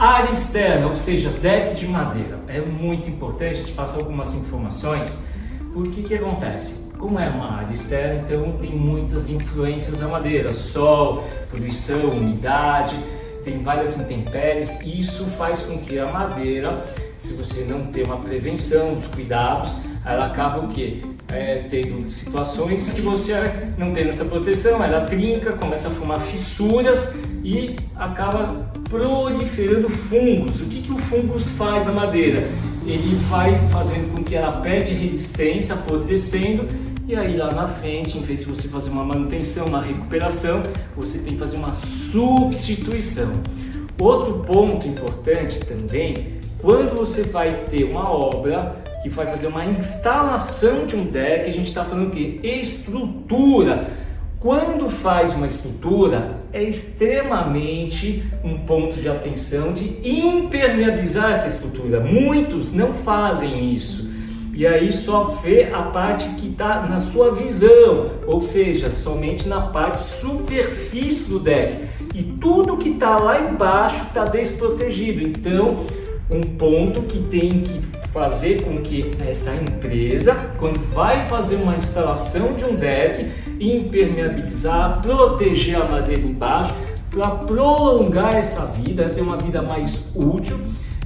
Área externa, ou seja, deck de madeira. É muito importante a gente passar algumas informações, porque o que acontece? Como é uma área externa, então tem muitas influências da madeira, sol, poluição, umidade, tem várias intempéries, e isso faz com que a madeira, se você não ter uma prevenção dos cuidados, ela acaba o quê? Tendo situações que você não tendo essa proteção, ela trinca, começa a formar fissuras e acaba proliferando fungos. O que o fungus faz na madeira? Ele vai fazendo com que ela perde resistência, apodrecendo, e aí lá na frente, em vez de você fazer uma manutenção, uma recuperação, você tem que fazer uma substituição. Outro ponto importante também, quando você vai ter uma obra que vai fazer uma instalação de um deck, a gente está falando o quê? Estrutura. Quando faz uma estrutura, é extremamente um ponto de atenção de impermeabilizar essa estrutura. Muitos não fazem isso. E aí só vê a parte que está na sua visão, ou seja, somente na parte superfície do deck. E tudo que está lá embaixo está desprotegido. Então, um ponto que tem que fazer com que essa empresa, quando vai fazer uma instalação de um deck, impermeabilizar, proteger a madeira embaixo, para prolongar essa vida, ter uma vida mais útil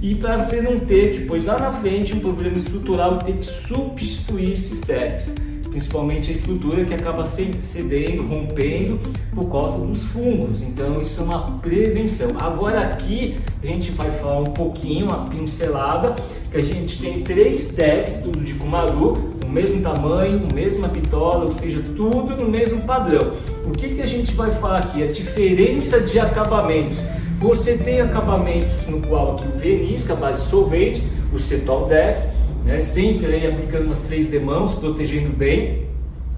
e para você não ter depois lá na frente um problema estrutural e ter que substituir esses decks, principalmente a estrutura que acaba cedendo, rompendo por causa dos fungos. Então isso é uma prevenção. Agora aqui a gente vai falar um pouquinho, uma pincelada, que a gente tem 3 decks, tudo de Cumaru, o mesmo tamanho, mesma bitola, ou seja, tudo no mesmo padrão. O que a gente vai falar aqui? A diferença de acabamentos. Você tem acabamentos no qual aqui o verniz, que é a base solvente, o Setol Deck, né, sempre aí aplicando umas 3 demãos, protegendo bem,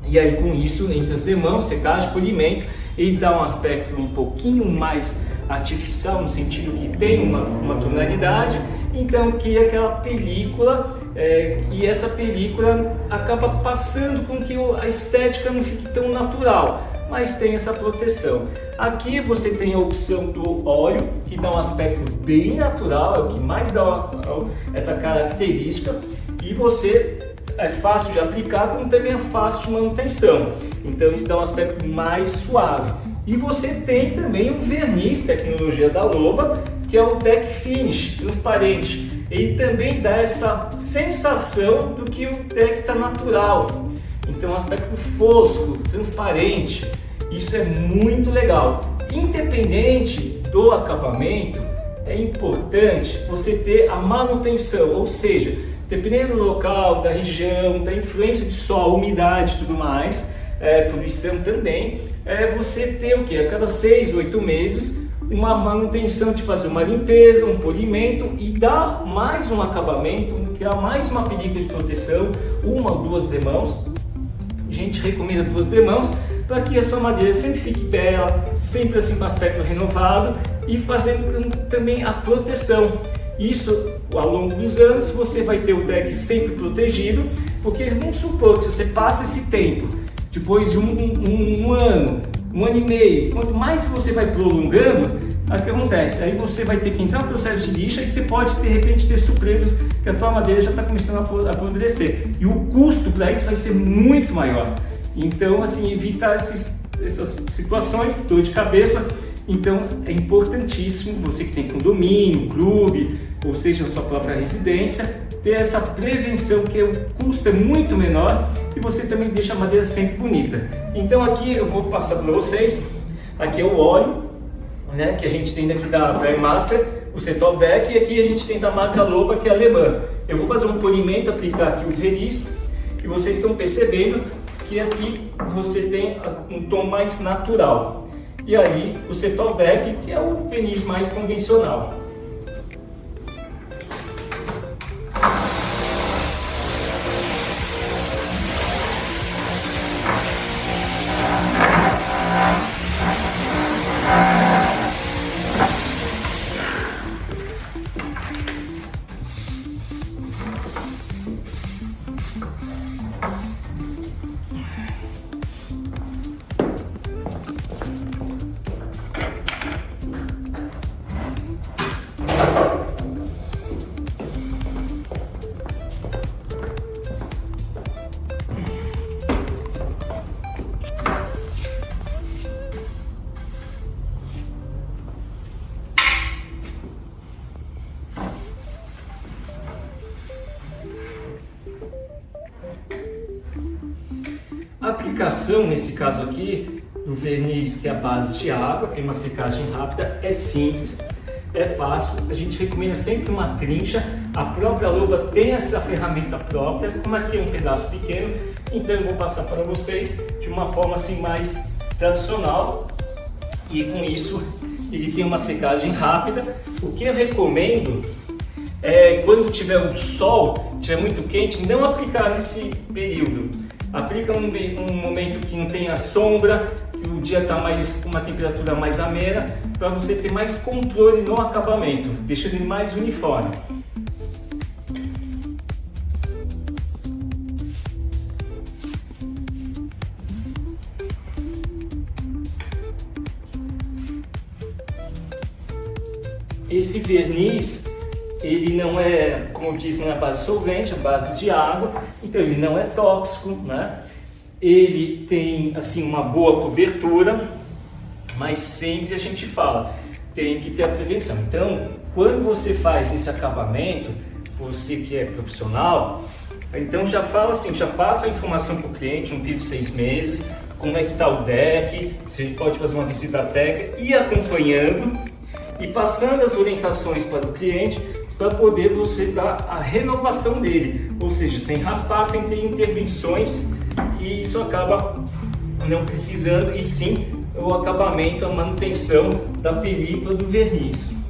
e aí com isso, entre as demãos, secagem, polimento, ele dá um aspecto um pouquinho mais artificial, no sentido que tem uma tonalidade, então que é aquela película, e essa película acaba passando com que a estética não fique tão natural, mas tem essa proteção. Aqui você tem a opção do óleo, que dá um aspecto bem natural, é o que mais dá essa característica, e você é fácil de aplicar, como também é fácil de manutenção, então isso dá um aspecto mais suave. E você tem também o verniz, tecnologia da Loba, que é o Deck Finish, transparente. Ele também dá essa sensação do que o deck está natural, então aspecto fosco, transparente. Isso é muito legal. Independente do acabamento, é importante você ter a manutenção, ou seja, dependendo do local, da região, da influência de sol, umidade e tudo mais, poluição também, você ter o que? A cada 6, 8 meses, uma manutenção de fazer uma limpeza, um polimento e dar mais um acabamento, criar mais uma película de proteção, 1 ou 2 demãos. A gente recomenda 2 demãos, para que a sua madeira sempre fique bela, sempre assim com aspecto renovado e fazendo também a proteção. Isso, ao longo dos anos, você vai ter o deck sempre protegido, porque vamos supor que se você passa esse tempo, depois de um ano, 1 ano e meio, quanto mais você vai prolongando, o que acontece? Aí você vai ter que entrar no processo de lixa e você pode, de repente, ter surpresas que a tua madeira já está começando a apodrecer. E o custo para isso vai ser muito maior. Então, assim, evitar essas situações, dor de cabeça. Então, é importantíssimo você que tem condomínio, clube, ou seja, na sua própria residência, ter essa prevenção, que o custo é muito menor e você também deixa a madeira sempre bonita. Então, aqui eu vou passar para vocês, aqui é o óleo, né, que a gente tem daqui da Master, o Setol Deck, e aqui a gente tem da marca Loba, que é alemã. Eu vou fazer um polimento, aplicar aqui o verniz, e vocês estão percebendo que aqui você tem um tom mais natural. E aí o Setol Deck, que é o verniz mais convencional. A aplicação, nesse caso aqui, do verniz, que é a base de água, tem uma secagem rápida, é simples, é fácil. A gente recomenda sempre uma trincha. A própria luva tem essa ferramenta própria, como aqui é um pedaço pequeno, então eu vou passar para vocês de uma forma assim mais tradicional. E com isso, ele tem uma secagem rápida. O que eu recomendo é, quando tiver o sol, tiver muito quente, não aplicar nesse período. Aplica um momento que não tenha sombra, que o dia está mais com uma temperatura mais amena, para você ter mais controle no acabamento, deixando ele mais uniforme. Esse verniz, ele não é, como eu disse, não é base solvente, é base de água, então ele não é tóxico, né? Ele tem assim uma boa cobertura, mas sempre a gente fala, tem que ter a prevenção. Então, quando você faz esse acabamento, você que é profissional, então já fala assim, já passa a informação para o cliente, um período de 6 meses, como é que está o deck, você pode fazer uma visita técnica e acompanhando e passando as orientações para o cliente, para poder você dar a renovação dele, ou seja, sem raspar, sem ter intervenções, que isso acaba não precisando, e sim o acabamento, a manutenção da película do verniz.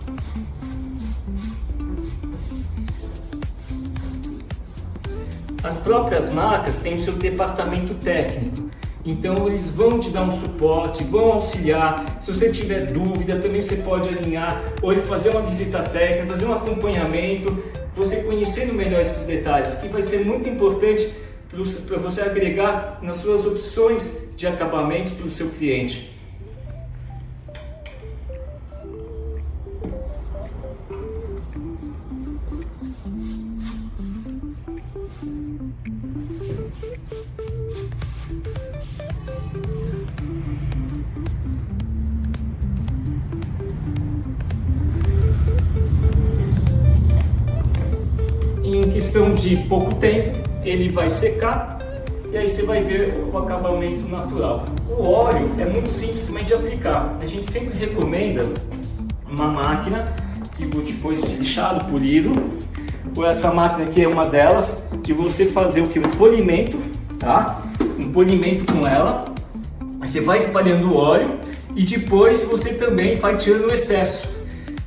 As próprias marcas têm o seu departamento técnico, então eles vão te dar um suporte, vão auxiliar. Se você tiver dúvida, também você pode alinhar, ou fazer uma visita técnica, fazer um acompanhamento, você conhecendo melhor esses detalhes, que vai ser muito importante para você agregar nas suas opções de acabamentos para o seu cliente. Em questão de pouco tempo, ele vai secar e aí você vai ver o acabamento natural. O óleo é muito simples também de aplicar. A gente sempre recomenda uma máquina que depois de lixado, polido, ou essa máquina aqui é uma delas, de você fazer o que? Um polimento, tá? Um polimento com ela. Você vai espalhando o óleo e depois você também vai tirando o excesso.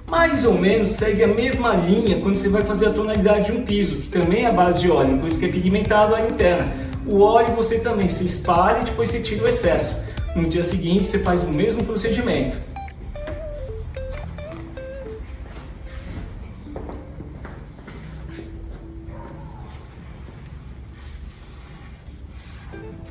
Mais ou menos segue a mesma linha quando você vai fazer a tonalidade de um piso, que também é a base de óleo, coisa que é pigmentado a área interna. O óleo você também se espalha e depois você tira o excesso. No dia seguinte você faz o mesmo procedimento.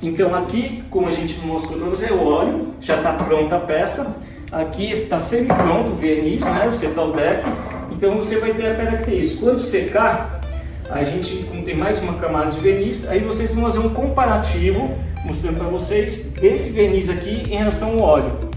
Então aqui, como a gente mostrou para você, o óleo, já está pronta a peça. Aqui está semi-pronto o verniz, né? Você está o deck, então você vai ter a característica. Quando secar, a gente, como tem mais uma camada de verniz, aí vocês vão fazer um comparativo, mostrando para vocês, desse verniz aqui em relação ao óleo.